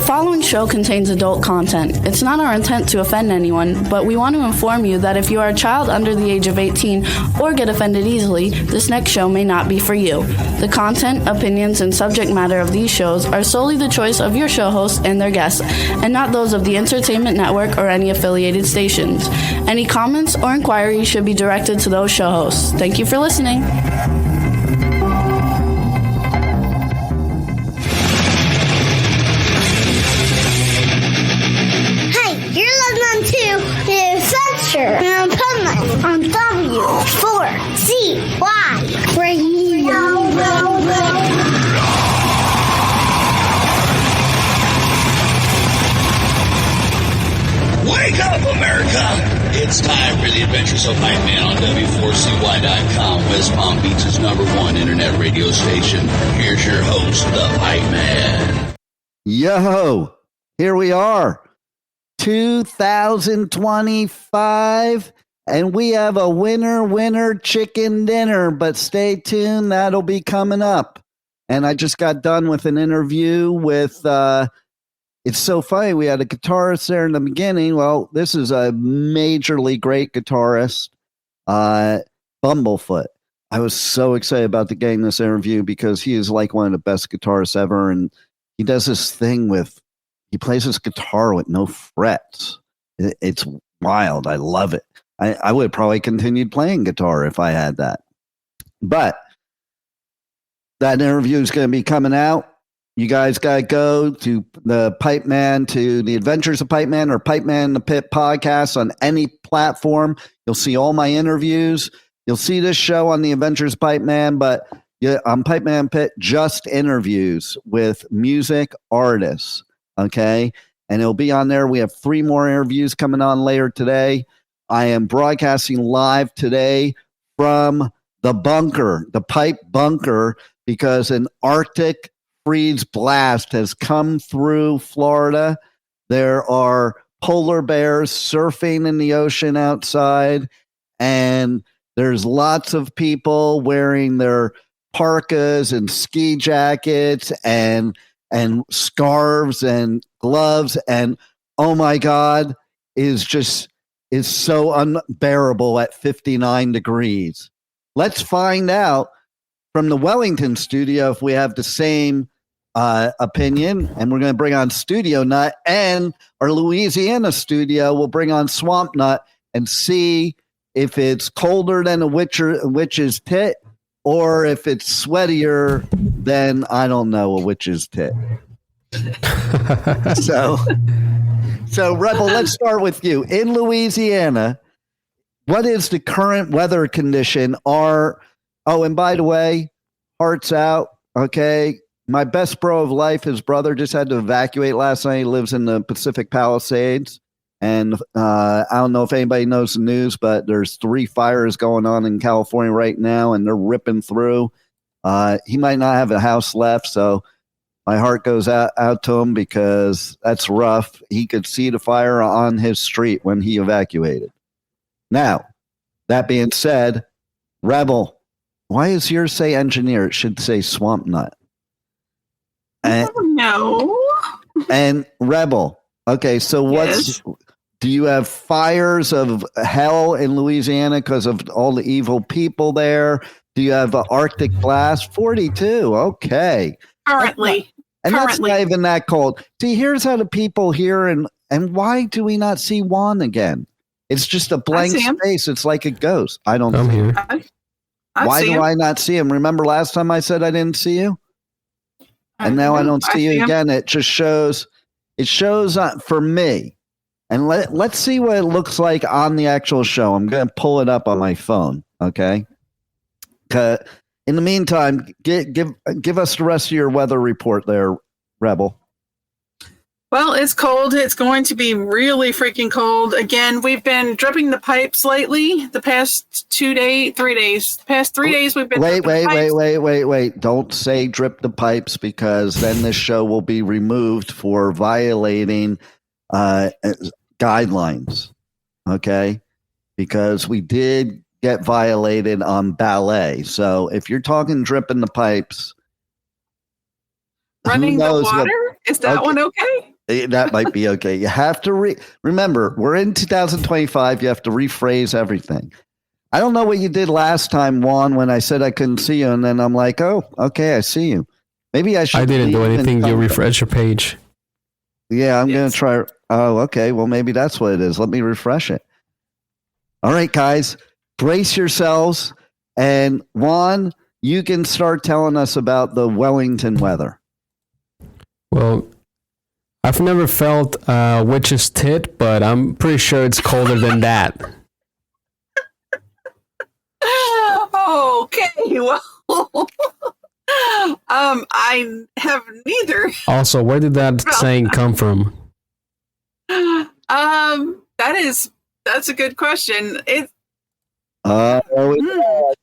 following show contains adult content. It's not our intent to offend anyone, but we want to inform you that if you are a child under the age of 18 or get offended easily, this next show may not be for you. The content, opinions, and subject matter of these shows are solely the choice of your show hosts and their guests, and not those of the Entertainment Network or any affiliated stations. Any comments or inquiries should be directed to those show hosts. Thank you for listening. On Pipeman on W4CY Radio. Wake up, America! It's time for the Adventures of Pipeman on W4CY.com, West Palm Beach's #1 internet radio station. Here's your host, the Pipeman. Yo, here we are. 2025, and we have a winner chicken dinner, but stay tuned, that'll be coming up. And I just got done with an interview with it's so funny, we had a guitarist there in the beginning. Well, this is a majorly great guitarist, Bumblefoot. I was so excited about getting this interview because he is like one of the best guitarists ever, and he does this thing with he plays his guitar with no frets. It's wild. I love it. I would have probably continued playing guitar if I had that. But that interview is going to be coming out. You guys got to go to the Pipeman, to the Adventures of Pipeman or Pipeman in the Pit podcast on any platform. You'll see all my interviews. You'll see this show on the Adventures of Pipeman, but on Pipeman Pit, just interviews with music artists. Okay, and it'll be on there. We have 3 more interviews coming on later today. I am broadcasting live today from the bunker, the pipe bunker, because an Arctic freeze blast has come through Florida. There are polar bears surfing in the ocean outside, and there's lots of people wearing their parkas and ski jackets and scarves and gloves, and oh my God, is so unbearable at 59 degrees. Let's find out from the Wellington studio if we have the same opinion, and we're going to bring on Studio Nut, and our Louisiana studio will bring on Swamp Nut and see if it's colder than a witch's tit, or if it's sweatier than, I don't know, a witch's tit. So Rebel, let's start with you. In Louisiana, what is the current weather condition? And by the way, hearts out, okay? My best bro of life, his brother just had to evacuate last night. He lives in the Pacific Palisades. And I don't know if anybody knows the news, but there's 3 fires going on in California right now, and they're ripping through. He might not have a house left, so my heart goes out to him because that's rough. He could see the fire on his street when he evacuated. Now, that being said, Rebel, why does yours say engineer? It should say Swamp Nut. No. And Rebel, okay, so Yes. Do you have fires of hell in Louisiana because of all the evil people there? Do you have an Arctic blast? 42, okay. Currently. And that's not even that cold. See, here's how the people here, and why do we not see Juan again? It's just a blank space. It's like a ghost. I don't I'm see here. Why do I not see him? Remember last time I said I didn't see you? And now I don't see you again. It just shows, for me. And let's see what it looks like on the actual show. I'm going to pull it up on my phone, okay? In the meantime, give us the rest of your weather report there, Rebel. Well, it's cold. It's going to be really freaking cold. Again, we've been dripping the pipes lately. The past 3 days. The past 3 days we've been Wait. Don't say drip the pipes, because then this show will be removed for violating guidelines. Okay? Because we did get violated on ballet. So if you're talking dripping the pipes, running the water, is that one okay? That might be okay. You have to remember, we're in 2025. You have to rephrase everything. I don't know what you did last time, Juan, when I said I couldn't see you. And then I'm like, oh, okay, I see you. Maybe I should. I didn't do anything. You refresh your page. Yeah, I'm going to try. Oh, okay. Well, maybe that's what it is. Let me refresh it. All right, guys, brace yourselves. And Juan, you can start telling us about the Wellington weather. Well, I've never felt a witch's tit, but I'm pretty sure it's colder than that. Okay, well, I have neither. Also, where did that saying come from? That's a good question.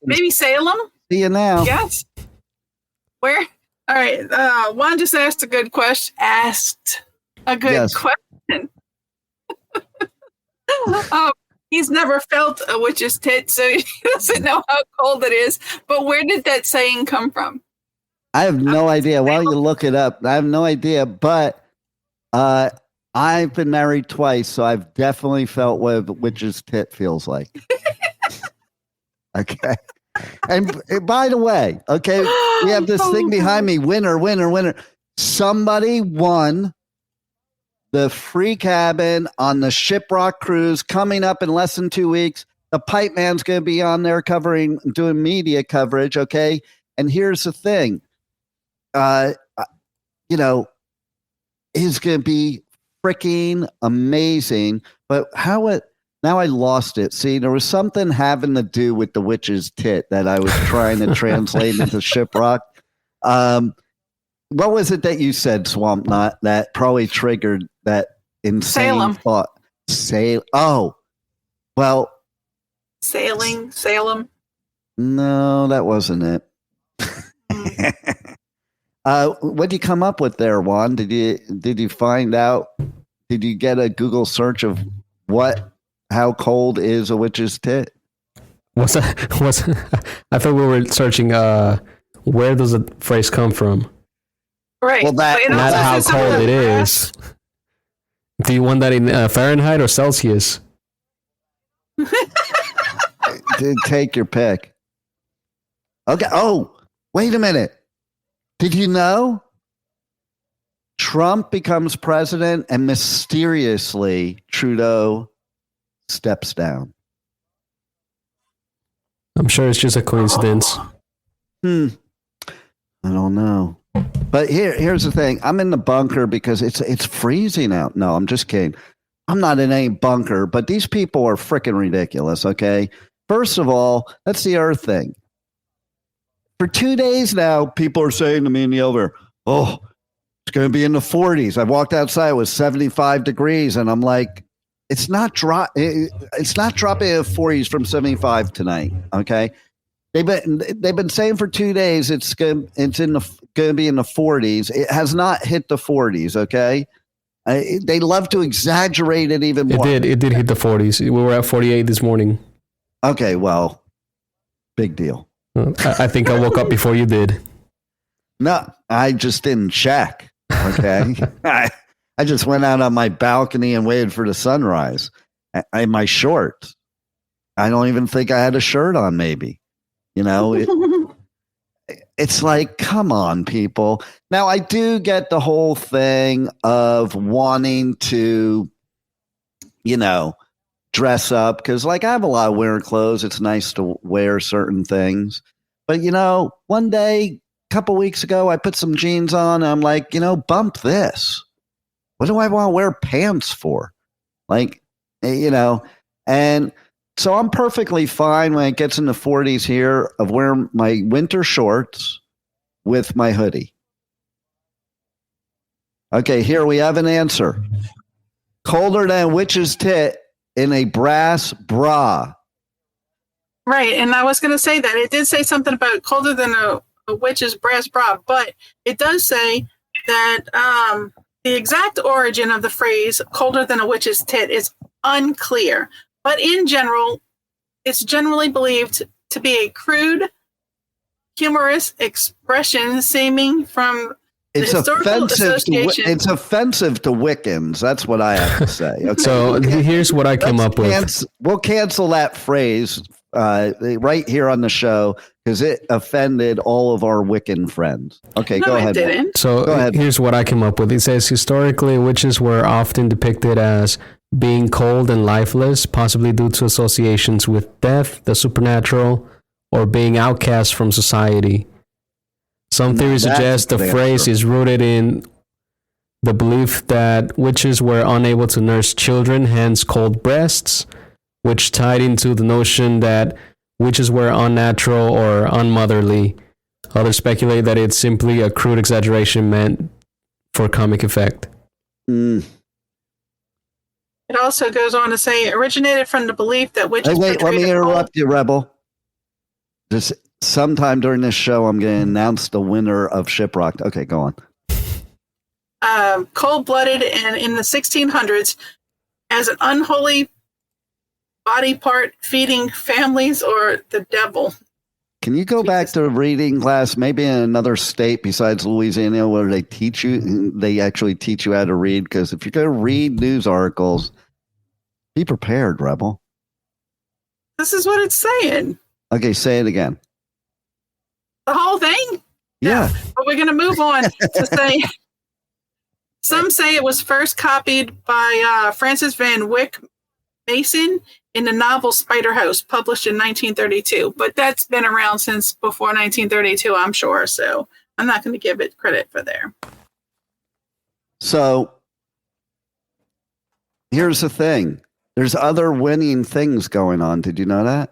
Maybe Salem? See you now. Yes. Where? All right. Juan just asked a good question. Question. He's never felt a witch's tit, so he doesn't know how cold it is. But where did that saying come from? I have no idea. Why don't you look it up? I have no idea. But I've been married twice, so I've definitely felt what a witch's tit feels like. Okay. And by the way, okay, we have this thing behind me. Winner. Somebody won the free cabin on the Shiprocked cruise coming up in less than 2 weeks. The Pipeman's going to be on there doing media coverage. Okay. And here's the thing, he's going to be freaking amazing. But now I lost it. See, there was something having to do with the witch's tit that I was trying to translate into Shiprocked. What was it that you said, Swamp Knot, that probably triggered that insane Salem. thought? Oh, well. Salem. No, that wasn't it. What did you come up with there, Juan? Did you find out? Did you get a Google search of how cold is a witch's tit? I thought we were searching where does the phrase come from? Right. Well, not how cold it is. Do you want that in Fahrenheit or Celsius? Take your pick. Okay. Oh, wait a minute. Did you know Trump becomes president and mysteriously Trudeau steps down? I'm sure it's just a coincidence. I don't know. But here's the thing. I'm in the bunker because it's freezing out. No, I'm just kidding. I'm not in any bunker, but these people are freaking ridiculous, okay? First of all, that's the Earth thing. For 2 days now, people are saying to me in the elevator, oh, it's going to be in the 40s. I walked outside, it was 75 degrees, and I'm like, it's not dropping in the 40s from 75 tonight, okay? They've been saying for 2 days it's going to be in the 40s. It has not hit the 40s. Okay, they love to exaggerate it even more. It did hit the 40s. We were at 48 this morning. Okay, well, big deal. I think I woke up before you did. No, I just didn't check. Okay, I just went out on my balcony and waited for the sunrise. In my shorts. I don't even think I had a shirt on. Maybe. It's like, come on, people. Now, I do get the whole thing of wanting to, dress up because, I have a lot of winter clothes. It's nice to wear certain things. But, one day, a couple weeks ago, I put some jeans on and I'm like, bump this. What do I want to wear pants for? And so I'm perfectly fine when it gets in the 40s here of wearing my winter shorts with my hoodie. Okay, here we have an answer. Colder than a witch's tit in a brass bra. Right, and I was going to say that. It did say something about colder than a witch's brass bra, but it does say that the exact origin of the phrase colder than a witch's tit is unclear. But in general, it's generally believed to be a crude, humorous expression seeming from It's Historical Association. it's offensive to Wiccans. That's what I have to say. Okay. So here's what I came up with. We'll cancel that phrase right here on the show because it offended all of our Wiccan friends. Okay, No, go it ahead. didn't. So Go ahead. here's what I came up with. It says historically, witches were often depicted as being cold and lifeless, possibly due to associations with death, the supernatural, or being outcast from society. Some theories suggest the phrase is rooted in the belief that witches were unable to nurse children, hence cold breasts, which tied into the notion that witches were unnatural or unmotherly. Others speculate that it's simply a crude exaggeration meant for comic effect. Mm. It also goes on to say it originated from the belief that witches. Hey, wait, let me portrayed a cold- interrupt you, Rebel. Just sometime during this show, I'm going to announce the winner of Shiprocked. Okay, go on. Cold-blooded and in the 1600s as an unholy body part feeding families or the devil. Can you go back to reading class, maybe in another state besides Louisiana, where they actually teach you how to read? Because if you're going to read news articles, be prepared, Rebel. This is what it's saying. Okay, say it again. The whole thing? Yeah. But we're going to move on to say, some say it was first copied by Francis Van Wyck Mason in the novel Spider House, published in 1932. But that's been around since before 1932, I'm sure. So I'm not going to give it credit for there. So here's the thing. There's other winning things going on. Did you know that?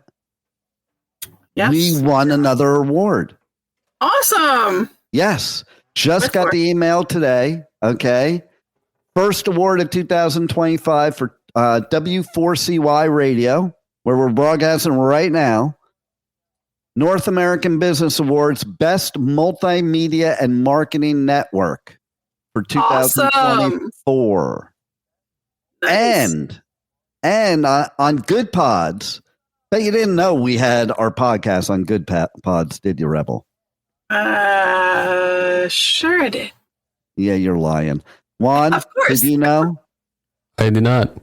Yes. We won another award. Awesome. Yes. Just got the email today. Okay. First award of 2025 for W4CY Radio, where we're broadcasting right now. North American Business Awards Best Multimedia and Marketing Network for 2024. Nice. And on Good Pods, but you didn't know we had our podcast on Good Pods, did you, Rebel? Sure I did. Yeah, you're lying. Juan, Of course. did you know? I did not.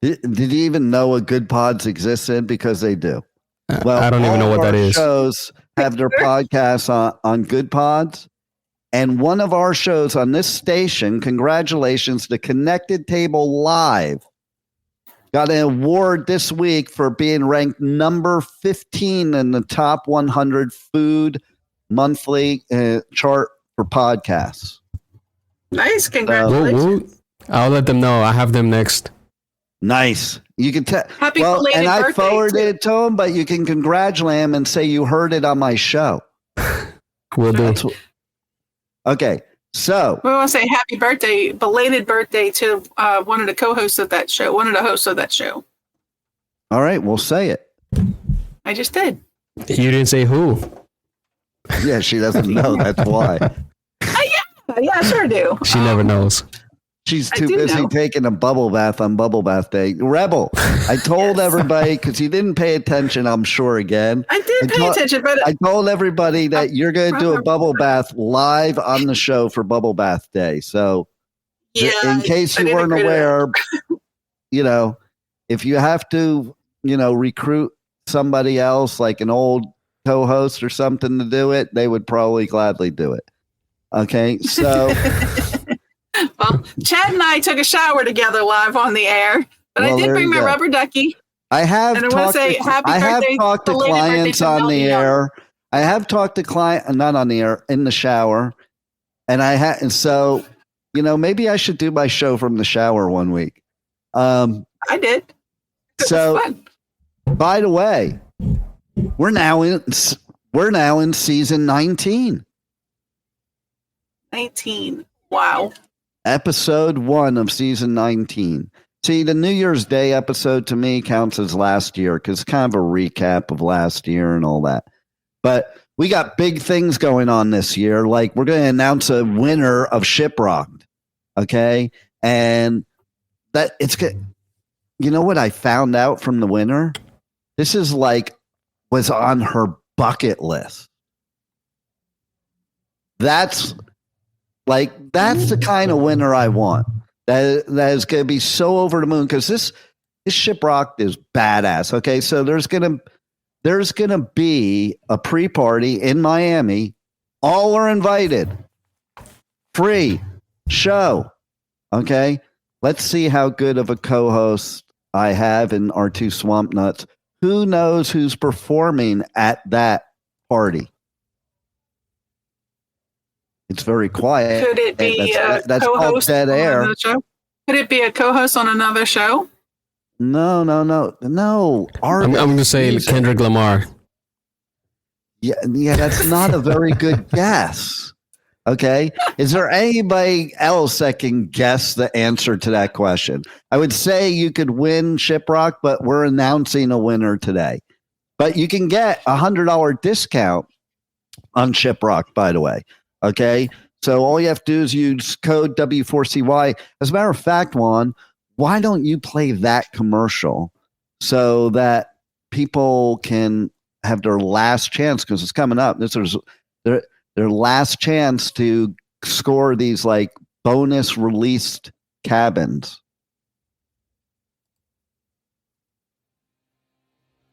Did you even know a Good Pods existed? Because they do. Well, I don't even know what that is. Shows have their podcasts on Good Pods. And one of our shows on this station, congratulations to Connected Table Live, got an award this week for being ranked number 15 in the top 100 food monthly chart for podcasts. Nice. Congratulations. I'll let them know. I have them next. Nice. You can tell. Happy belated and I birthday, forwarded too. it to him, but you can congratulate him and say you heard it on my show. Will do. Okay. So We want to say happy birthday, belated birthday to one of the co-hosts of that show, one of the hosts of that show. all right, we'll say it. I just did. You didn't say who. Yeah, she doesn't know. That's why. Yeah, I sure do. She never knows. She's I too do busy know. taking a bubble bath on Bubble Bath Day. Rebel, I told everybody, because you didn't pay attention, I'm sure, again. I did pay attention, but I told everybody that you're going to do a bubble bath live on the show for Bubble Bath Day. So in case I you didn't weren't agree to aware, if you have to, recruit somebody else, like an old co-host or something to do it, they would probably gladly do it. Okay, so Well, Chad and I took a shower together live on the air, but Well, I did there bring you my go. rubber ducky. I have And I wanna talked say to, happy I have birthday, talked to belated birthday clients to on the Melanie Young. air. I have talked to not on the air, in the shower, and so maybe I should do my show from the shower one week. I did. It So, was fun. by the way, we're now in season 19, 19. Wow. episode 1 of season 19. See, the New Year's Day episode to me counts as last year because it's kind of a recap of last year and all that. But we got big things going on this year. Like, we're going to announce a winner of Shiprocked. Okay. And that it's good. You know what I found out from the winner? This is was on her bucket list. That's Like, that's the kind of winner I want. That is going to be so over the moon, because this Shiprocked is badass. Okay, so there's gonna be a pre-party in Miami. All are invited. Free show. Okay, let's see how good of a co-host I have in our two swamp nuts. Who knows who's performing at that party? It's very quiet. Could it be that's co-host dead on air? another show? Could it be a co-host on another show? No. I'm going to say Kendrick Lamar. Yeah, that's not a very good guess. Okay. Is there anybody else that can guess the answer to that question? I would say you could win Shiprocked, but we're announcing a winner today. But you can get a $100 discount on Shiprocked, by the way. Okay. So all you have to do is use code W4CY. As a matter of fact, Juan, why don't you play that commercial so that people can have their last chance, because it's coming up. This is their last chance to score these like bonus released cabins.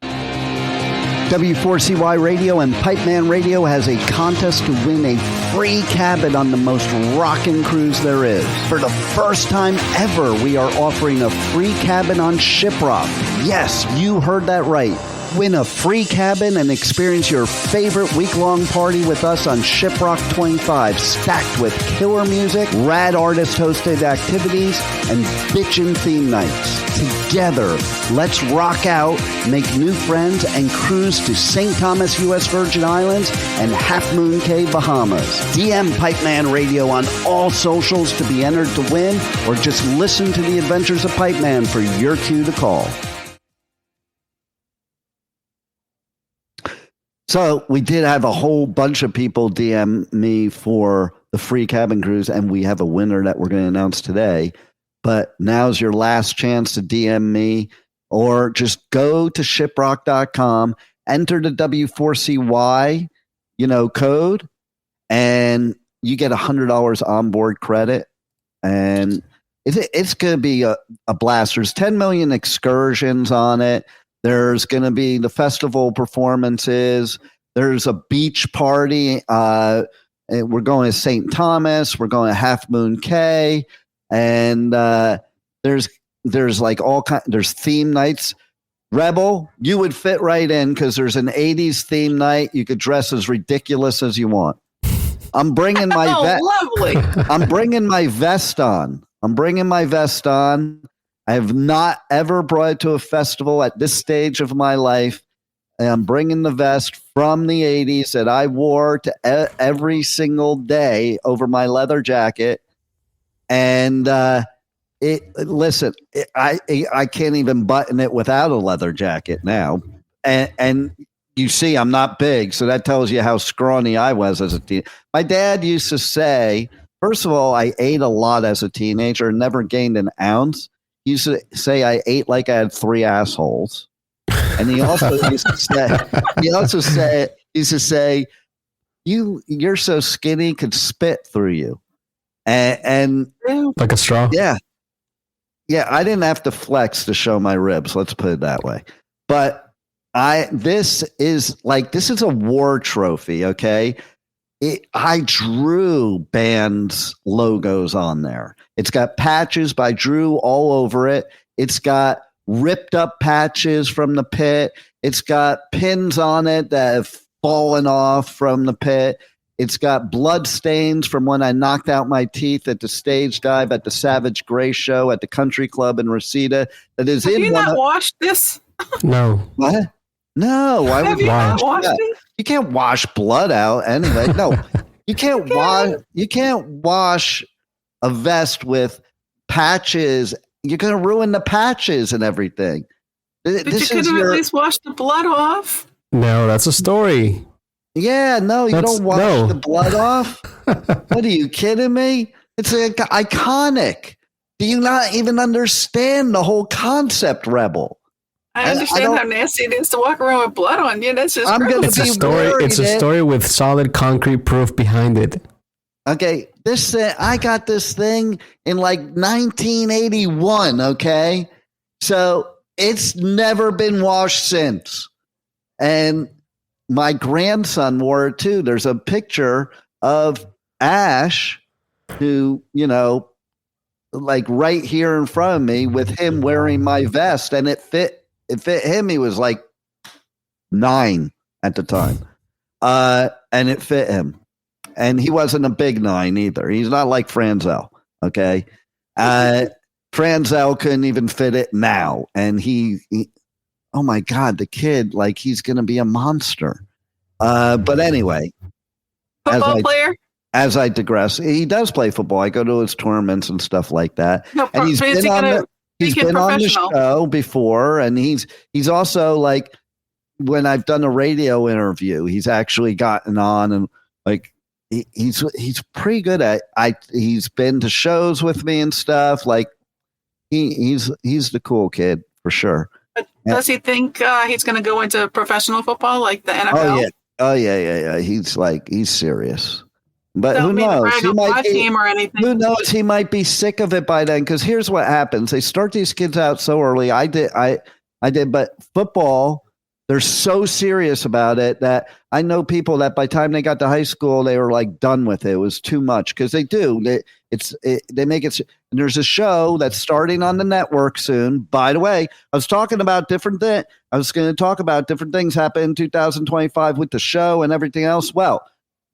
W4CY Radio and Pipeman Radio has a contest to win a free cabin on the most rockin' cruise there is. For the first time ever, we are offering a free cabin on Shiprocked. Yes, you heard that right. Win a free cabin and experience your favorite week-long party with us on Shiprocked 25, stacked with killer music, rad artist-hosted activities, and bitchin' theme nights. Together, let's rock out, make new friends, and cruise to St. Thomas, U.S. Virgin Islands, and Half Moon Cay, Bahamas. DM Pipeman Radio on all socials to be entered to win, or just listen to the Adventures of Pipeman for your cue to call. So we did have a whole bunch of people DM me for the free cabin cruise, and we have a winner that we're going to announce today. But now's your last chance to DM me, or just go to shiprocked.com, enter the W4CY, code, and you get $100 onboard credit. And it's going to be a blast. There's 10 million excursions on it. There's going to be the festival performances. There's a beach party. We're going to St. Thomas. We're going to Half Moon Cay. And there's like all kind. There's theme nights. Rebel, you would fit right in because there's an 80s theme night. You could dress as ridiculous as you want. I'm bringing my lovely. I'm bringing my vest on. I have not ever brought it to a festival at this stage of my life. And I'm bringing the vest from the 80s that I wore to every single day over my leather jacket. And I can't even button it without a leather jacket now. And you see, I'm not big, so that tells you how scrawny I was as a teen. My dad used to say, first of all, I ate a lot as a teenager and never gained an ounce. He used to say I ate like I had 3 assholes. And he also used to say, you're so skinny, could spit through you. And like a straw. Yeah. I didn't have to flex to show my ribs. Let's put it that way. But this is a war trophy. Okay. I drew bands logos on there. It's got patches by Drew all over it. It's got ripped up patches from the pit. It's got pins on it that have fallen off from the pit. It's got blood stains from when I knocked out my teeth at the stage dive at the Savage Gray show at the country club in Reseda. That is Have you not washed this? No. What? No. Why would you not washed it? You can't wash blood out anyway. No, you can't wash. You can't wash a vest with patches. You're going to ruin the patches and everything. But you could have at least washed the blood off. No, that's a story. Yeah, no, you don't wash the blood off. What are you kidding me? It's iconic. Do you not even understand the whole concept, Rebel? I understand how nasty it is to walk around with blood on you. That's just It's a story with solid concrete proof behind it. Okay, this thing, I got this thing in like 1981. Okay. So it's never been washed since. And my grandson wore it too. There's a picture of Ash who, like right here in front of me with him wearing my vest, and it fit him. He was like 9 at the time. And it fit him. And he wasn't a big 9 either. He's not like Franzel. Okay. Franzel couldn't even fit it now. And he oh my God, the kid, like he's going to be a monster. But anyway, Football player? As I digress, he does play football. I go to his tournaments and stuff like that. No, and he's been on the show before. And he's also like, when I've done a radio interview, he's actually gotten on and like, he's pretty good at he's been to shows with me and stuff. Like he's the cool kid for sure. But does he think he's going to go into professional football like the NFL? Oh yeah. He's serious. But Don't who knows? He might be, team or anything. who knows? He might be sick of it by then. Because here's what happens: they start these kids out so early. I did, but football, they're so serious about it that I know people that by the time they got to high school, they were like done with it. It was too much because they do. They make it. And there's a show that's starting on the network soon. By the way, I was talking about different things. I was going to talk about different things happen in 2025 with the show and everything else. Well,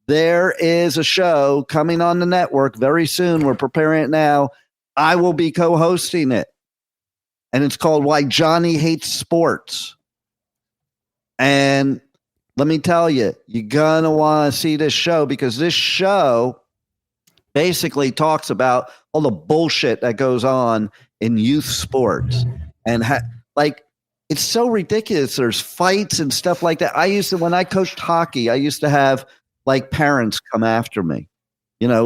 there is a show coming on the network very soon. We're preparing it now. I will be co-hosting it. And it's called Why Johnny Hates Sports. And let me tell you, you're going to want to see this show because this show basically talks about all the bullshit that goes on in youth sports. And it's so ridiculous. There's fights and stuff like that. When I coached hockey, I used to have like parents come after me,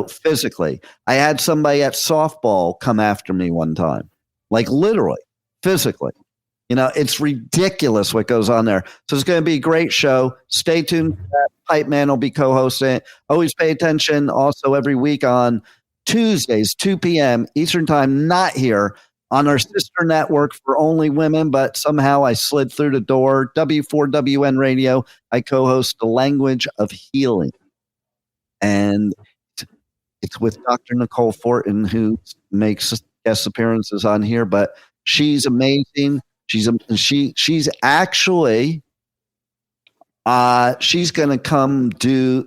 physically. I had somebody at softball come after me one time, like literally, physically. It's ridiculous what goes on there. So it's going to be a great show. Stay tuned. Pipeman will be co-hosting it. Always pay attention. Also every week on Tuesdays, 2 p.m. Eastern Time, not here on our sister network for only women, but somehow I slid through the door. W4WN Radio. I co-host The Language of Healing. And it's with Dr. Nicole Fortin, who makes guest appearances on here, but she's amazing. She's actually she's going to come do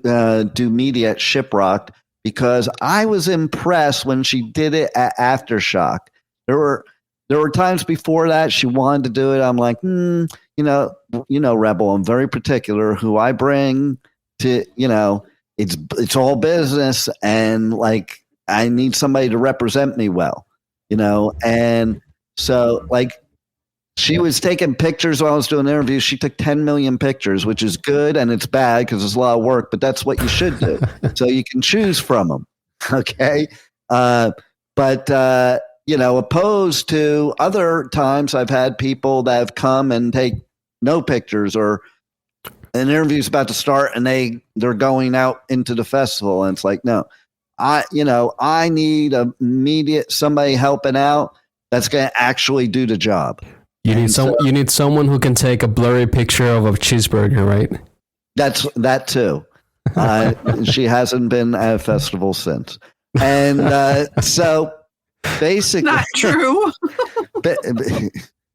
media at Shiprocked because I was impressed when she did it at Aftershock. There were times before that she wanted to do it. I'm like, Rebel, I'm very particular who I bring to, it's all business and like I need somebody to represent me well, and so like she was taking pictures while I was doing interviews. She took 10 million pictures, which is good and it's bad because it's a lot of work, but that's what you should do. So you can choose from them. Okay. But opposed to other times I've had people that have come and take no pictures or an interview's about to start and they're going out into the festival. And it's like, no, I need somebody helping out that's going to actually do the job. You need someone who can take a blurry picture of a cheeseburger, right? That too. She hasn't been at a festival since. And so basically not true.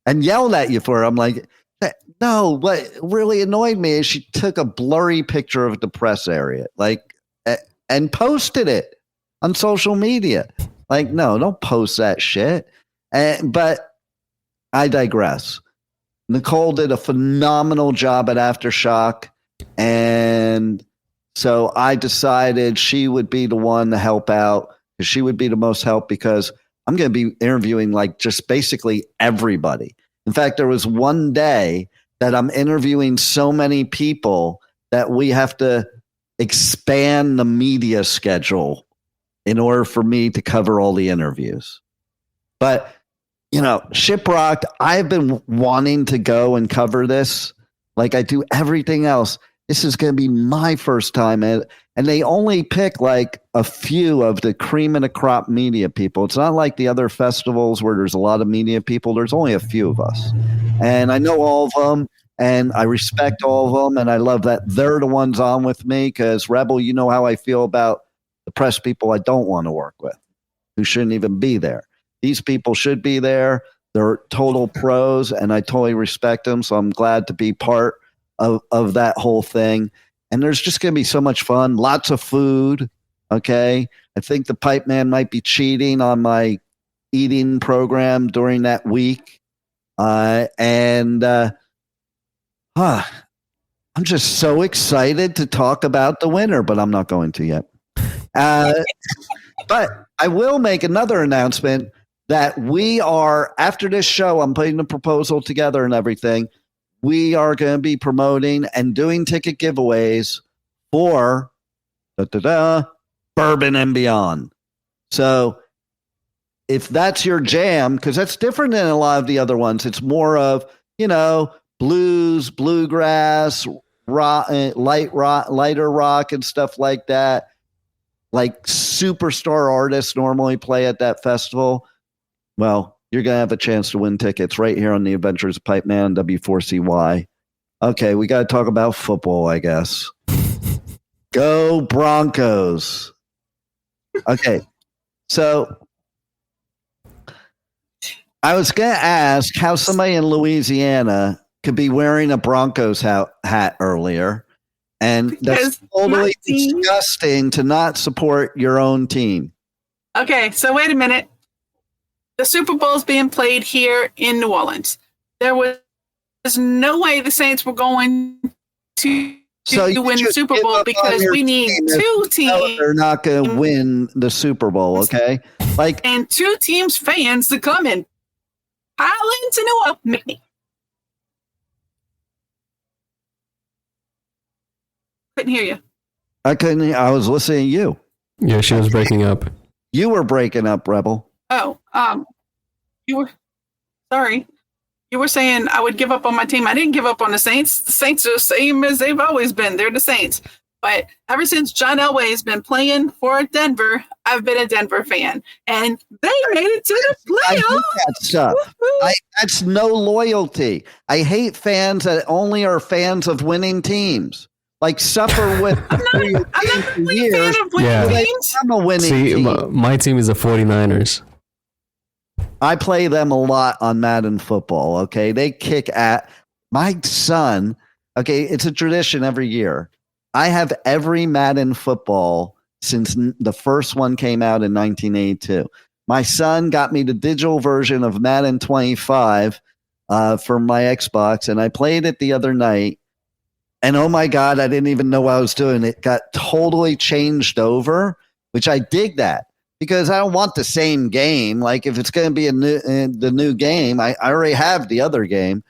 And yelled at you for it. I'm like, no, what really annoyed me is she took a blurry picture of the press area, like, and posted it on social media. Like, no, don't post that shit. But I digress. Nicole did a phenomenal job at Aftershock. And so I decided she would be the one to help out. She would be the most help because I'm going to be interviewing like just basically everybody. In fact, there was one day that I'm interviewing so many people that we have to expand the media schedule in order for me to cover all the interviews. But Shiprocked, I've been wanting to go and cover this like I do everything else. This is going to be my first time. And and they only pick like a few of the cream of the crop media people. It's not like the other festivals where there's a lot of media people. There's only a few of us. And I know all of them, and I respect all of them, and I love that they're the ones on with me because, Rebel, you know how I feel about the press people I don't want to work with, who shouldn't even be there. These people should be there. They're total pros, and I totally respect them, so I'm glad to be part of that whole thing. And there's just going to be so much fun, lots of food, okay? I think the Pipeman might be cheating on my eating program during that week. I'm just so excited to talk about the winner, but I'm not going to yet. But I will make another announcement that we are, after this show, I'm putting the proposal together and everything. We are going to be promoting and doing ticket giveaways for Bourbon and Beyond. So if that's your jam, because that's different than a lot of the other ones, it's more of, blues, bluegrass, rock, lighter rock and stuff like that. Like superstar artists normally play at that festival. Well, you're going to have a chance to win tickets right here on the Adventures of Pipeman, W4CY. Okay, we got to talk about football, I guess. Go Broncos. Okay, so I was going to ask how somebody in Louisiana could be wearing a Broncos hat earlier, and that's totally disgusting to not support your own team. Okay, so wait a minute. The Super Bowl is being played here in New Orleans. There's no way the Saints were going to win the Super Bowl because we need two teams. They're not going to win the Super Bowl, okay? And two teams' fans to come and pile into New Orleans. Couldn't hear you. I was listening to you. Yeah, she was breaking up. You were breaking up, Rebel. Oh, you were sorry. You were saying I would give up on my team. I didn't give up on the Saints. The Saints are the same as they've always been. They're the Saints. But ever since John Elway has been playing for Denver, I've been a Denver fan, and they made it to the playoffs. I hate that stuff. That's no loyalty. I hate fans that only are fans of winning teams. Like suffer with I'm not really a fan of winning teams. I'm a winning team. My team is the 49ers. I play them a lot on Madden football, okay? They kick at my son. Okay, it's a tradition every year. I have every Madden football since the first one came out in 1982. My son got me the digital version of Madden 25 for my Xbox, and I played it the other night. And oh my God, I didn't even know what I was doing. It got totally changed over, which I dig that. Because I don't want the same game. Like if it's going to be the new game, I already have the other game.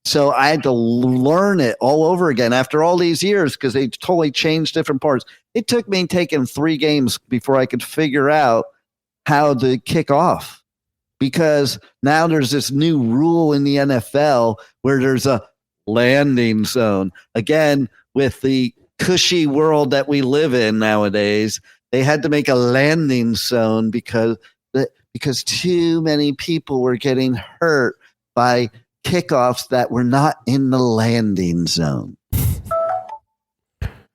So I had to learn it all over again after all these years because they totally changed different parts. It took me taking 3 games before I could figure out how to kick off. Because now there's this new rule in the NFL where there's a landing zone. Again, with the cushy world that we live in nowadays, they had to make a landing zone because too many people were getting hurt by kickoffs that were not in the landing zone.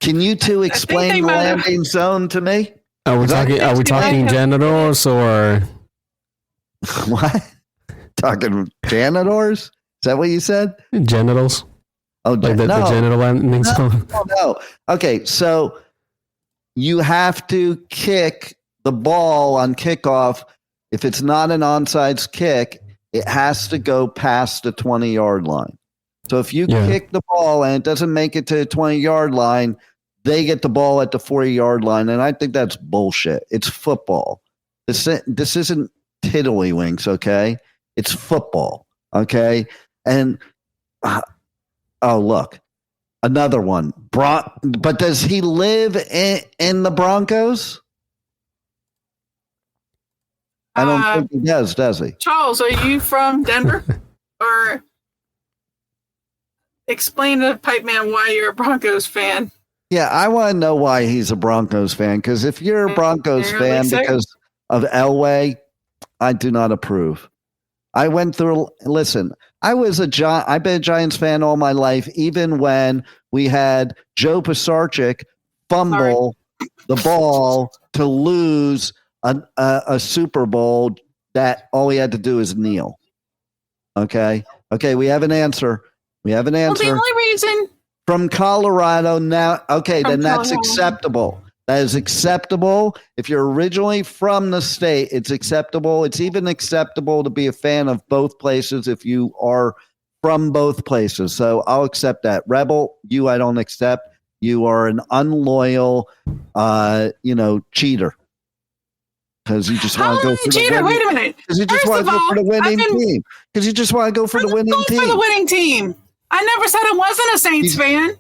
Can you two explain the landing zone to me? Are we talking janitors or what? Talking janitors? Is that what you said? Genitals. Oh, like the genital landing zone. No. Okay, so you have to kick the ball on kickoff. If it's not an onside kick, it has to go past the 20-yard line. So if you kick the ball and it doesn't make it to the 20-yard line, they get the ball at the 40-yard line. And I think that's bullshit. It's football. This isn't tiddlywinks, okay? It's football, okay? And, look. Another one. But does he live in the Broncos? I don't think he does he? Charles, are you from Denver? Or explain to Pipeman why you're a Broncos fan. Yeah, I want to know why he's a Broncos fan. Because if you're a Broncos fan because of Elway, I do not approve. I went through. Listen, I've been a Giants fan all my life, even when we had Joe Pisarcik fumble the ball to lose a Super Bowl that all he had to do is kneel. Okay, we have an answer. Well, the only reason from Colorado now. Okay, then that's acceptable. That is acceptable. If you're originally from the state, it's acceptable. It's even acceptable to be a fan of both places if you are from both places. So I'll accept that. Rebel, I don't accept. You are an unloyal, cheater. Because you just want to go for the winning. Wait a minute. Because you just want to go for the winning team. Because you just want to go for the winning team. For the winning team. I never said I wasn't a Saints fan.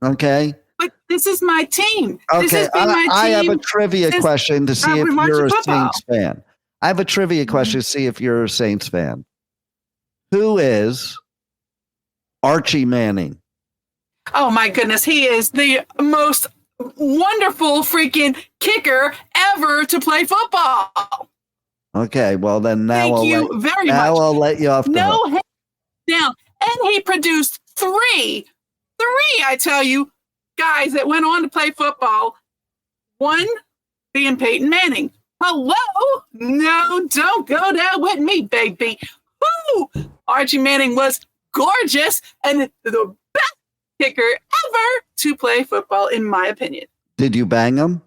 Okay. But this is my team. Okay, I have a trivia question to see if you're a Saints fan. I have a trivia question to see if you're a Saints fan. Who is Archie Manning? Oh, my goodness. He is the most wonderful freaking kicker ever to play football. Okay, well, then now I'll let you off the hook. Now, and he produced three, I tell you, guys that went on to play football. One being Peyton Manning. Hello? No, don't go down with me, baby. Woo! Archie Manning was gorgeous and the best kicker ever to play football, in my opinion. Did you bang him?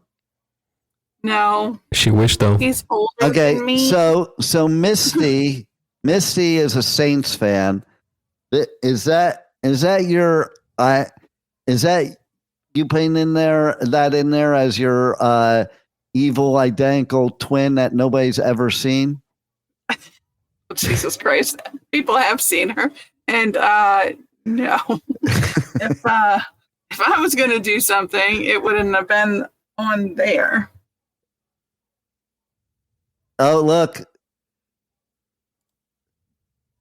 No. She wished, though. He's older than me. So Misty is a Saints fan. Is that you putting in there as your evil identical twin that nobody's ever seen? Jesus Christ. People have seen her. And no. If I was going to do something, it wouldn't have been on there. Oh, look.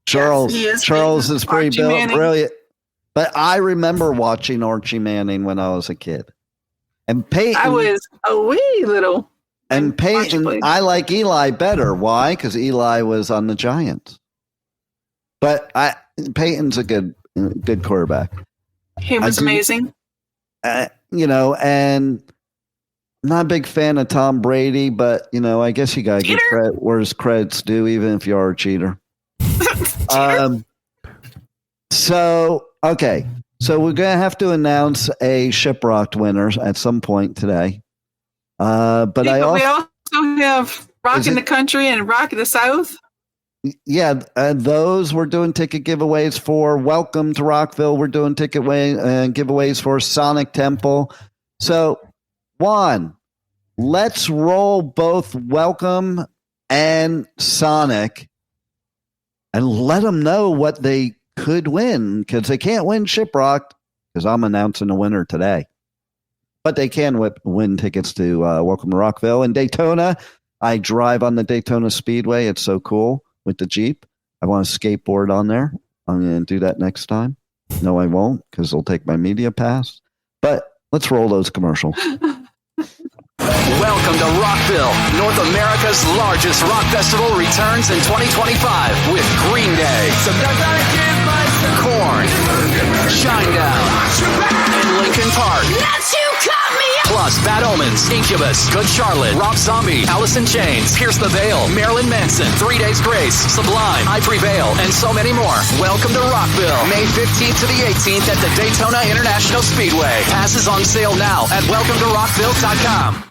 Charles is pretty brilliant. But I remember watching Archie Manning when I was a kid. And Peyton. I was a wee little. And Peyton, I like Eli better. Why? Because Eli was on the Giants. But Peyton's a good quarterback. He was amazing. And I'm not a big fan of Tom Brady, but, I guess you got to give credit where his credit's due, even if you are a cheater. So we're going to have to announce a Shiprocked winners at some point today. But we also have Rock in the Country and Rock in the South. Yeah, those we're doing ticket giveaways for. Welcome to Rockville. We're doing ticket giveaways for Sonic Temple. So, Juan, let's roll both Welcome and Sonic and let them know what they could win, because they can't win Shiprocked because I'm announcing a winner today. But they can win tickets to Welcome to Rockville. In Daytona, I drive on the Daytona Speedway. It's so cool with the Jeep. I want to skateboard on there. I'm going to do that next time. No, I won't, because they'll take my media pass. But let's roll those commercials. Welcome to Rockville. North America's largest rock festival returns in 2025 with Green Day, Korn, Shinedown, and Linkin Park. Plus Bad Omens, Incubus, Good Charlotte, Rob Zombie, Alice in Chains, Pierce the Veil, Marilyn Manson, 3 Days Grace, Sublime, I Prevail, and so many more. Welcome to Rockville, May 15th to the 18th at the Daytona International Speedway. Passes on sale now at welcometorockville.com.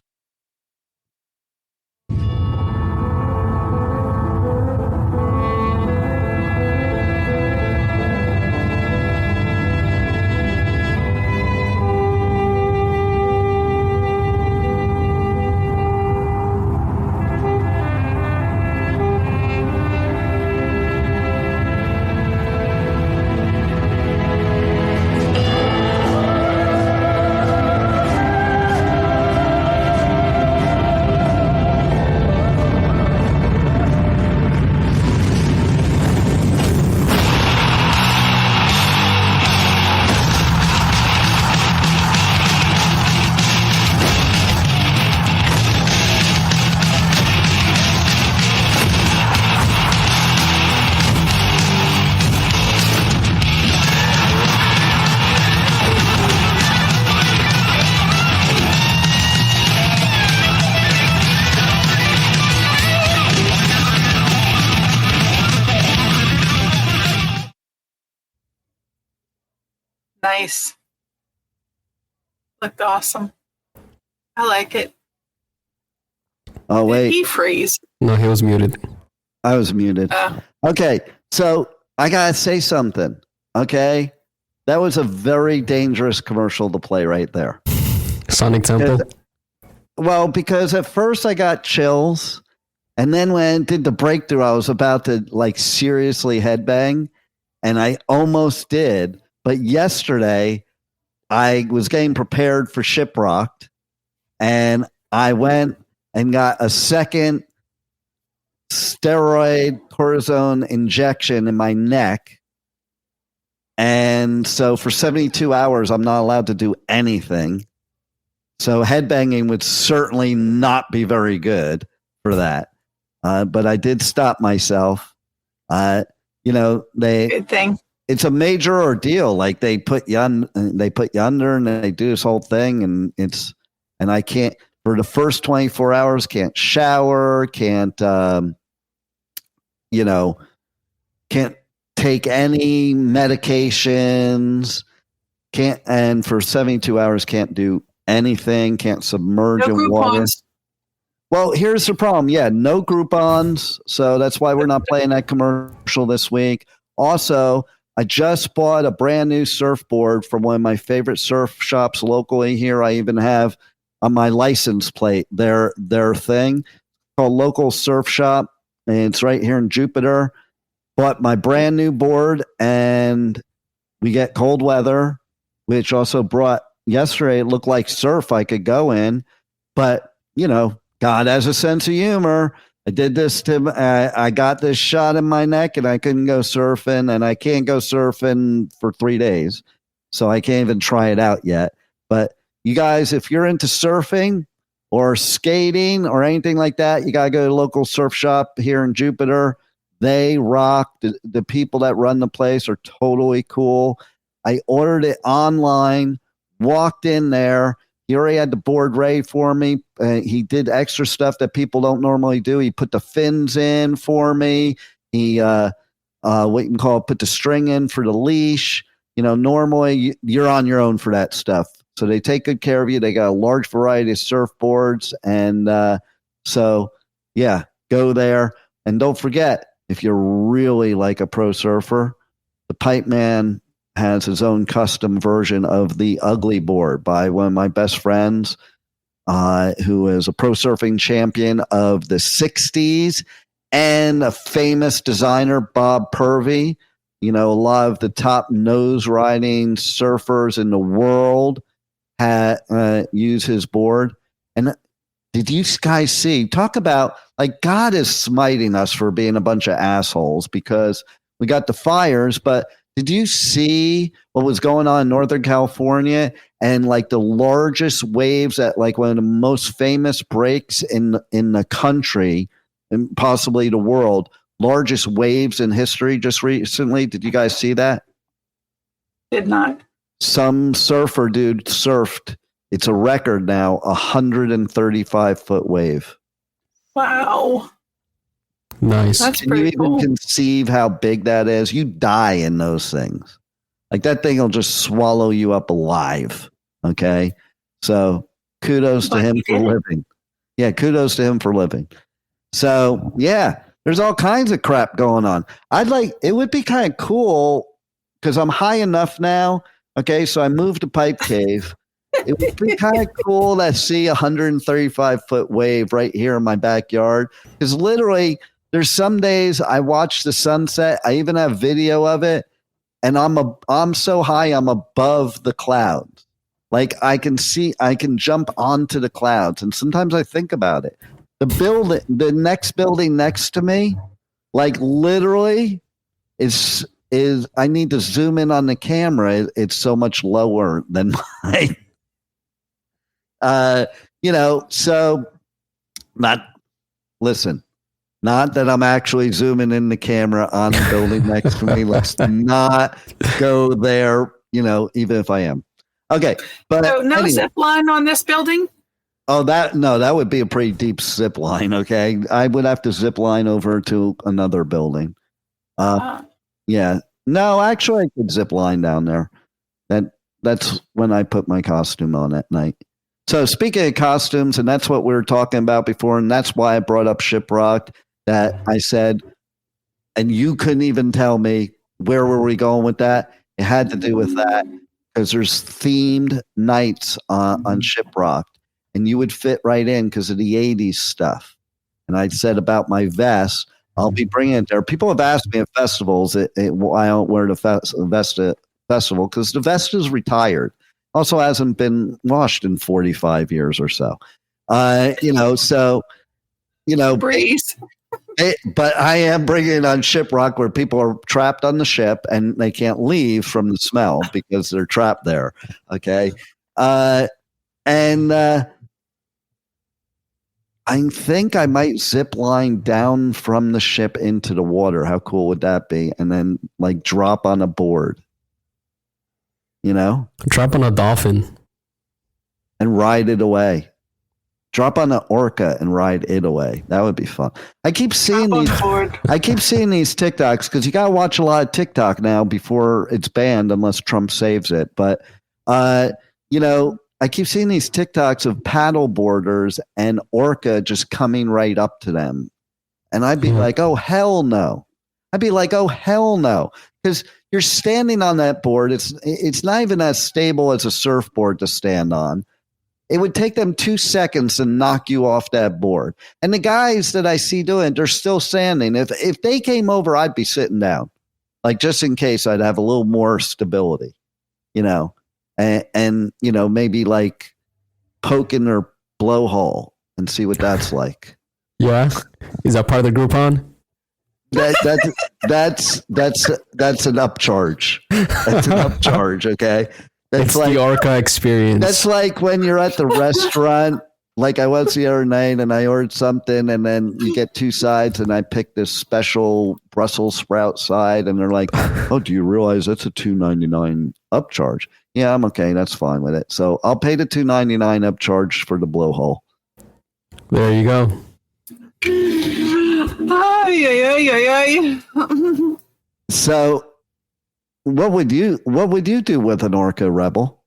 Nice. Looked awesome. I like it. Oh, wait. Did he freeze? No, he was muted. I was muted. Okay, so I got to say something, okay? That was a very dangerous commercial to play right there. Sonic Temple? Well, because at first I got chills, and then when I did the breakthrough, I was about to, like, seriously headbang, and I almost did. But yesterday, I was getting prepared for Shiprocked, and I went and got a second steroid cortisone injection in my neck. And so for 72 hours, I'm not allowed to do anything. So headbanging would certainly not be very good for that. But I did stop myself. Good thing. It's a major ordeal. Like they put you under and they do this whole thing, and I can't for the first 24 hours, can't shower, can't take any medications, and for 72 hours can't do anything, can't submerge in water. Well, here's the problem. Yeah, no Groupons. So that's why we're not playing that commercial this week. Also, I just bought a brand new surfboard from one of my favorite surf shops locally here. I even have on my license plate their thing called Local Surf Shop. And it's right here in Jupiter. Bought my brand new board, and we get cold weather, which also brought yesterday. It looked like surf I could go in, but God has a sense of humor. I did this I got this shot in my neck, and I couldn't go surfing, and I can't go surfing for 3 days, so I can't even try it out yet. But you guys, if you're into surfing or skating or anything like that, you got to go to a local surf shop here in Jupiter. They rock. The people that run the place are totally cool. I ordered it online, walked in there. He already had the board ready for me. He did extra stuff that people don't normally do. He put the fins in for me. He, put the string in for the leash. Normally you're on your own for that stuff. So they take good care of you. They got a large variety of surfboards. And go there. And don't forget, if you're really like a pro surfer, the Pipeman has his own custom version of the Ugly board by one of my best friends, who is a pro surfing champion of the 60s and a famous designer, Bob Purvey. A lot of the top nose riding surfers in the world use his board. And did you guys see? Talk about, like, God is smiting us for being a bunch of assholes because we got the fires, but did you see what was going on in Northern California and like the largest waves at like one of the most famous breaks in the country and possibly the world, largest waves in history just recently? Did you guys see that? Did not. Some surfer dude surfed. It's a record now, 135-foot wave. Wow. Nice. That's Can pretty you even conceive how big that is? You die in those things. Like that thing will just swallow you up alive. Okay. So kudos to him for living. Yeah. Kudos to him for living. So yeah, there's all kinds of crap going on. It would be kind of cool because I'm high enough now. Okay. So I moved to Pipe Cave. It would be kind of cool to see a 135-foot wave right here in my backyard. Because literally, there's some days I watch the sunset. I even have video of it, and I'm so high I'm above the clouds. Like I can jump onto the clouds, and sometimes I think about it. The next building next to me, like literally, is I need to zoom in on the camera. It's so much lower than mine. So not that I'm actually zooming in the camera on the building next to me. Let's not go there, even if I am. Okay. But so no zip line on this building? Oh, that would be a pretty deep zip line. Okay. I would have to zip line over to another building. Yeah. No, actually I could zip line down there. That's when I put my costume on at night. So speaking of costumes, and that's what we were talking about before, and that's why I brought up Shiprocked, that I said, and you couldn't even tell me where were we going with that. It had to do with that because there's themed nights on Shiprocked, and you would fit right in because of the 80s stuff. And I said about my vest, I'll be bringing it there. People have asked me at festivals why I don't wear the vest at festival because the vest is retired. Also hasn't been washed in 45 years or so. Breeze. But I am bringing it on Shiprocked where people are trapped on the ship and they can't leave from the smell because they're trapped there. Okay. I think I might zip line down from the ship into the water. How cool would that be? And then like drop on a board. Drop on a dolphin and ride it away. Drop on an orca and ride it away. That would be fun. I keep seeing these TikToks because you got to watch a lot of TikTok now before it's banned unless Trump saves it. But, I keep seeing these TikToks of paddle boarders and orca just coming right up to them. And I'd be like, oh, hell no. Because you're standing on that board. It's not even as stable as a surfboard to stand on. It would take them 2 seconds to knock you off that board. And the guys that I see doing it, they're still standing. If they came over, I'd be sitting down. Like just in case I'd have a little more stability, and maybe like poking their blowhole and see what that's like. Yeah. Is that part of the Groupon? That's an upcharge. That's an upcharge. Okay. It's like the orca experience. That's like when you're at the restaurant, like I was the other night and I ordered something and then you get 2 sides and I picked this special Brussels sprout side and they're like, oh, do you realize that's a $2.99 upcharge? Yeah, I'm okay. That's fine with it. So I'll pay the $2.99 upcharge for the blowhole. There you go. So what would you do with an orca, Rebel?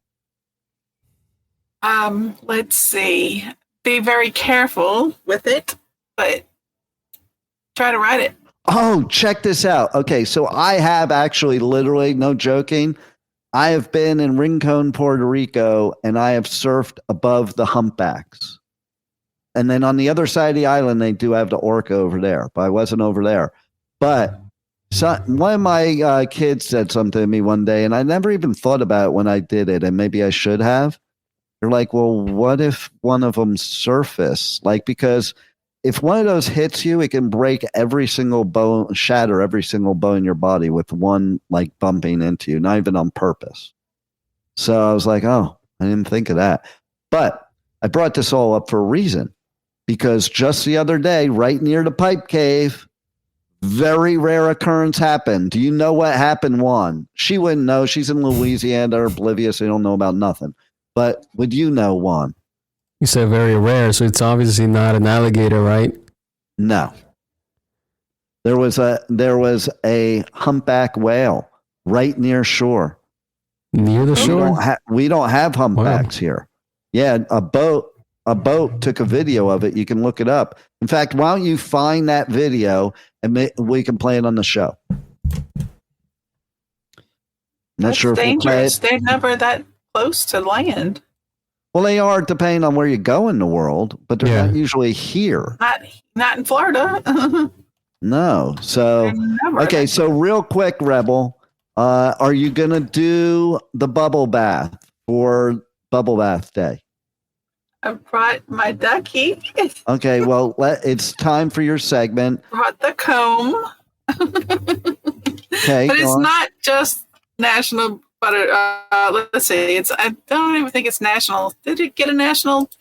Let's see. Be very careful with it, but try to ride it. Oh, check this out. Okay, so I have actually literally, no joking, I have been in Rincon, Puerto Rico, and I have surfed above the humpbacks. And then on the other side of the island, they do have the orca over there, but I wasn't over there. But one of my kids said something to me one day, and I never even thought about it when I did it, and maybe I should have. They're like, well, what if one of them surface? Like, because if one of those hits you, it can break every single bone, shatter every single bone in your body with one, like, bumping into you, not even on purpose. So I was like, oh, I didn't think of that. But I brought this all up for a reason, because just the other day, right near the pipe cave, very rare occurrence happened. Do you know what happened, Juan? She wouldn't know. She's in Louisiana. They're oblivious. They don't know about nothing. But would you know, Juan? You said very rare, so it's obviously not an alligator, right? No. There was a humpback whale right near shore. Near the shore? We don't have humpbacks here. Yeah, a boat took a video of it. You can look it up. In fact, why don't you find that video and we can play it on the show? That's sure if dangerous. They're never that close to land. Well, they are depending on where you go in the world, but they're not usually here. Not in Florida. No. So, okay. So real quick, Rebel, are you going to do the bubble bath for Bubble Bath Day? I brought my ducky. Okay, well, it's time for your segment. Brought the comb. Okay, but it's not just National Butter. Let's see. I don't even think it's national. Did it get a national?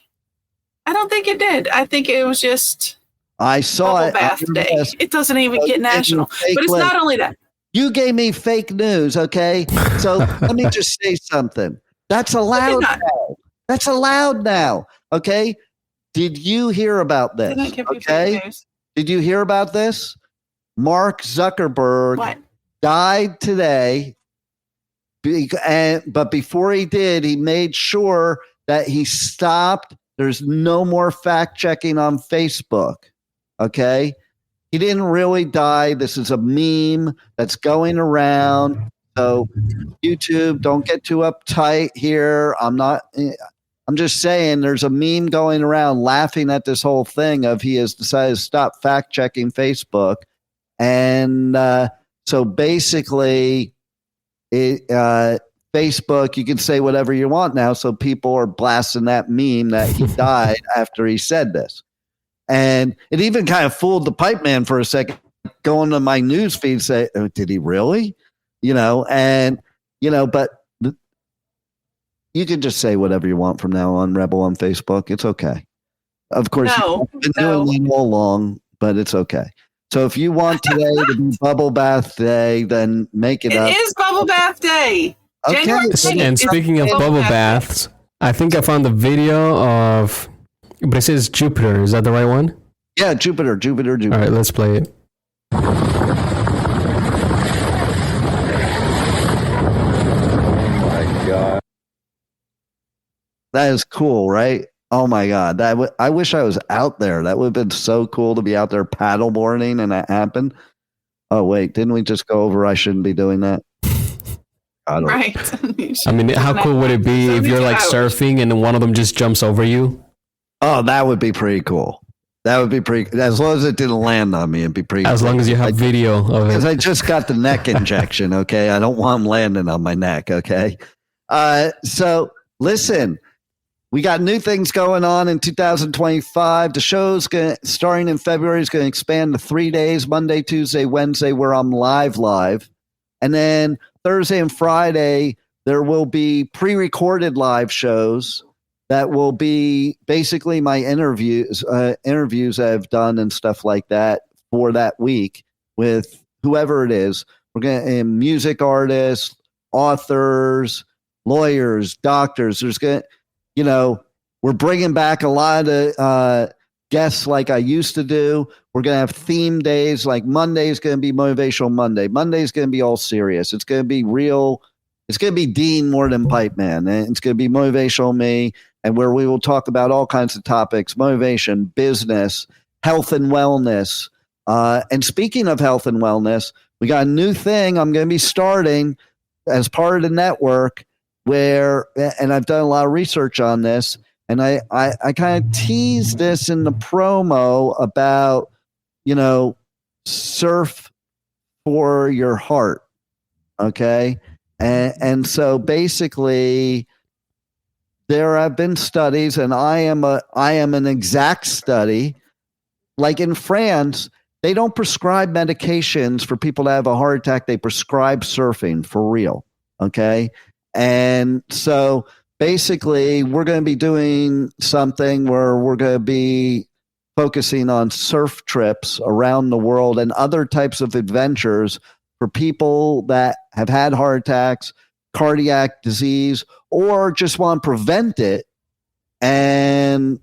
I don't think it did. I think it was just. I saw Bubble Bath Day. It doesn't even get national. But it's not only that. You gave me fake news, okay? So let me just say something. That's allowed now. That's allowed now. Okay. Did you hear about this? Okay. Did you hear about this? Mark Zuckerberg died today But before he did, he made sure that he stopped. There's no more fact checking on Facebook. Okay. He didn't really die. This is a meme that's going around. So YouTube, don't get too uptight here. I'm just saying there's a meme going around laughing at this whole thing of he has decided to stop fact checking Facebook. And so basically Facebook, you can say whatever you want now. So people are blasting that meme that he died after he said this. And it even kind of fooled the Pipeman for a second, going to my news feed, say, oh, did he really? But you can just say whatever you want from now on, Rebel on Facebook. It's okay. Of course, you've been doing it all along, but it's okay. So if you want today to be Bubble Bath Day, then make it up. It is Bubble Bath Day. Okay. And speaking of bubble baths, I think I found the video of, but it says Jupiter. Is that the right one? Yeah, Jupiter. All right, let's play it. Oh my God. That is cool, right? Oh my God. I wish I was out there. That would have been so cool to be out there paddleboarding and that happened. Oh, wait. Didn't we just go over I shouldn't be doing that? Right. I mean, how cool would it be if you're like surfing and one of them just jumps over you? Oh, that would be pretty cool. That would be pretty, as long as it didn't land on me, it'd be pretty As cool. long as you have video of it. Because I just got the neck injection, okay? I don't want them landing on my neck, okay? So listen, we got new things going on in 2025. The show's starting in February is going to expand to 3 days, Monday, Tuesday, Wednesday, where I'm live. And then Thursday and Friday, there will be pre-recorded live shows that will be basically my interviews I've done and stuff like that for that week with whoever it is. We're going to music artists, authors, lawyers, doctors. There's going to, we're bringing back a lot of guests like I used to do. We're going to have theme days. Like Monday is going to be Motivational Monday. Monday is going to be all serious. It's going to be real. It's going to be Dean more than Pipeman. And it's going to be Motivational Me, and where we will talk about all kinds of topics: motivation, business, health and wellness. And speaking of health and wellness, we got a new thing I'm going to be starting as part of the network where, and I've done a lot of research on this, and I kind of teased this in the promo about, surf for your heart. Okay. And so basically there have been studies, and I am an exact study. Like in France, they don't prescribe medications for people to have a heart attack. They prescribe surfing for real. Okay. And so basically we're going to be doing something where we're going to be focusing on surf trips around the world and other types of adventures for people that have had heart attacks, cardiac disease, or just want to prevent it. And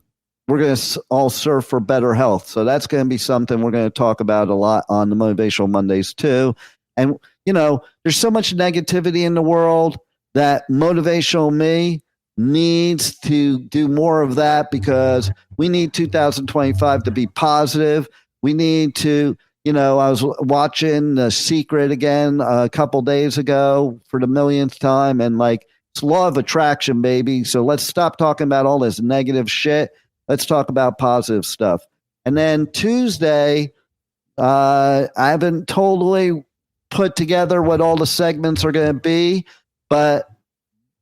we're going to all surf for better health. So that's going to be something we're going to talk about a lot on the Motivational Mondays too. And, there's so much negativity in the world that Motivational Me needs to do more of that, because we need 2025 to be positive. We need to, I was watching The Secret again a couple days ago for the millionth time, and it's law of attraction, baby. So let's stop talking about all this negative shit. Let's talk about positive stuff. And then Tuesday, I haven't totally put together what all the segments are going to be, but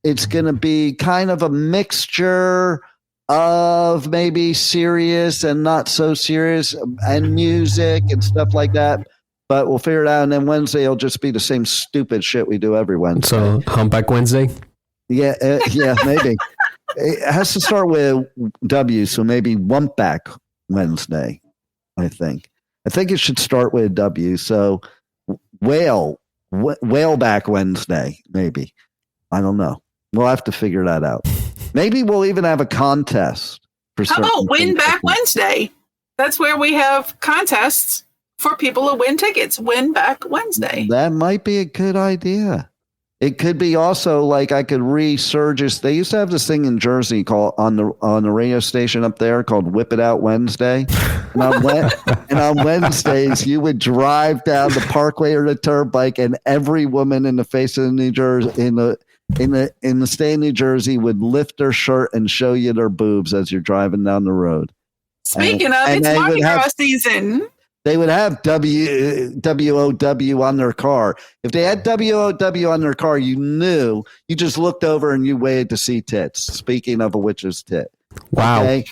it's going to be kind of a mixture of maybe serious and not so serious, and music and stuff like that. But we'll figure it out. And then Wednesday will just be the same stupid shit we do every Wednesday. So Humpback Wednesday? Yeah, maybe. It has to start with W, so maybe Wumpback Wednesday, I think. I think it should start with W. So Whaleback Wednesday, maybe. I don't know. We'll have to figure that out. Maybe we'll even have a contest. How about Win Back Wednesday? That's where we have contests for people to win tickets. Win Back Wednesday. That might be a good idea. It could be also like I could resurge. They used to have this thing in Jersey called on the radio station up there called Whip It Out Wednesday. And on Wednesdays, you would drive down the Parkway or the Turnpike, and every woman in the face of New Jersey in the state of New Jersey would lift their shirt and show you their boobs as you're driving down the road. Speaking of, it's Mardi Gras season. They would have WOW on their car. If they had WOW on their car, you knew. You just looked over and you waited to see tits. Speaking of a witch's tit. Wow. Okay?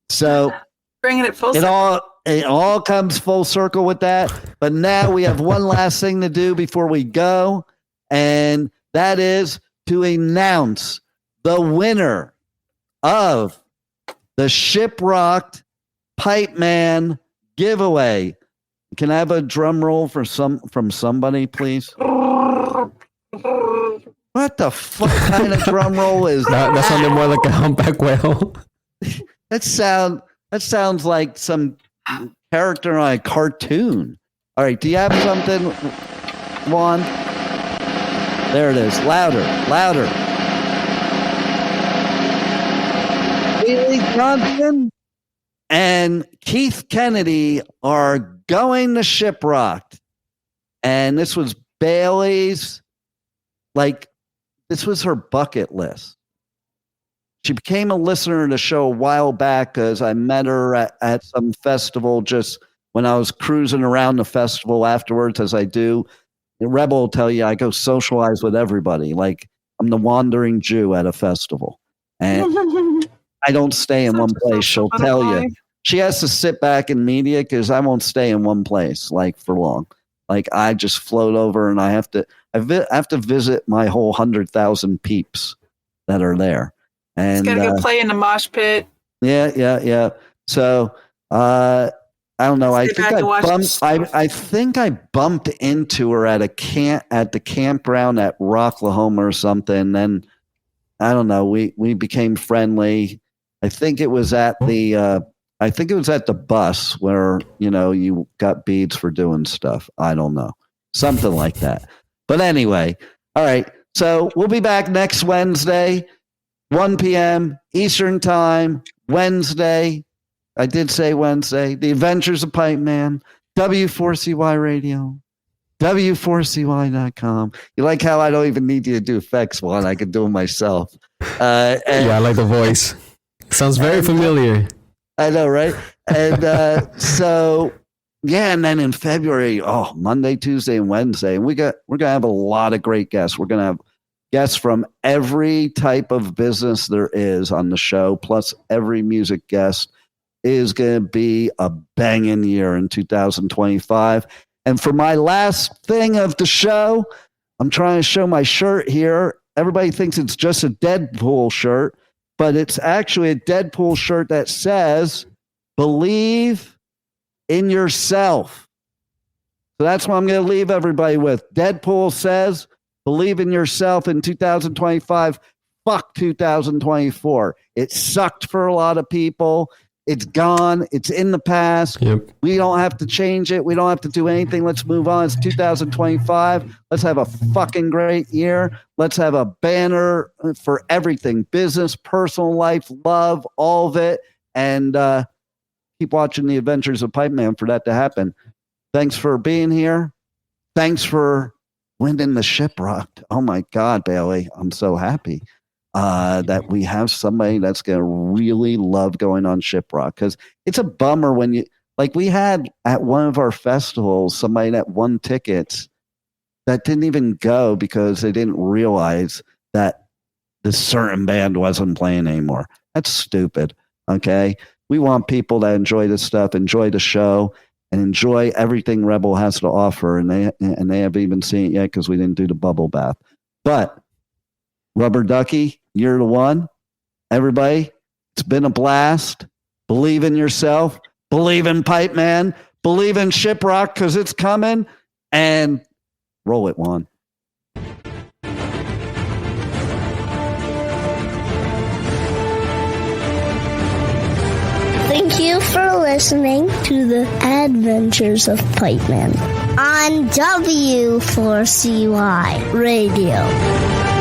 So bringing it full circle. It all comes full circle with that. But now we have one last thing to do before we go, and that is to announce the winner of the Shiprocked Pipeman giveaway. Can I have a drum roll from somebody, please? What the fuck kind of drum roll is that? That sounded more like a humpback whale. That sounds like some character on a cartoon. All right, do you have something, Juan? There it is. Louder. Haley Johnson and Keith Kennedy are going to Shiprocked. And this was Bailey's, this was her bucket list. She became a listener to the show a while back because I met her at some festival just when I was cruising around the festival afterwards, as I do. The Rebel will tell you I go socialize with everybody. Like I'm the wandering Jew at a festival. And I don't stay in one place. She'll tell you. She has to sit back in media because I won't stay in one place for long. Like I just float over and I have to visit my whole 100,000 peeps that are there. And it's gotta go play in the mosh pit. Yeah. So I don't know. I think I bumped into her at the campground at Rocklahoma or something. Then I don't know. We became friendly. I think it was at the bus where you got beads for doing stuff. I don't know, something like that. But anyway, all right. So we'll be back next Wednesday, 1 p.m. Eastern Time. Wednesday. I did say Wednesday. The Adventures of Pipeman, W4CY Radio, W4CY.com. You like how I don't even need you to do effects, Juan? I can do them myself. Yeah, I like the voice. Sounds very familiar. I know, right? And and then in February, Monday, Tuesday, and Wednesday, and we're gonna have a lot of great guests. We're gonna have guests from every type of business there is on the show, plus every music guest is going to be a banging year in 2025. And for my last thing of the show, I'm trying to show my shirt here. Everybody thinks it's just a Deadpool shirt, but it's actually a Deadpool shirt that says, "Believe in yourself." So that's what I'm going to leave everybody with. Deadpool says, "Believe in yourself in 2025. Fuck 2024. It sucked for a lot of people. It's gone. It's in the past. Yep. We don't have to change it. We don't have to do anything. Let's move on. It's 2025. Let's have a fucking great year. Let's have a banner for everything. Business, personal life, love, all of it. And keep watching The Adventures of Pipeman for that to happen. Thanks for being here. Thanks for winning the Shiprocked. Oh, my God, Bailey. I'm so happy that we have somebody that's going to really love going on Shiprocked, because it's a bummer when we had at one of our festivals somebody that won tickets that didn't even go because they didn't realize that this certain band wasn't playing anymore. That's stupid. Okay. We want people that enjoy this stuff, enjoy the show, and enjoy everything Rebel has to offer. And they haven't even seen it yet because we didn't do the bubble bath. But Rubber Ducky, you're the one. Everybody, it's been a blast. Believe in yourself. Believe in Pipeman. Believe in Shiprocked because it's coming. And roll it, Juan. Thank Thank you for listening to the Adventures of Pipeman on W4CY Radio.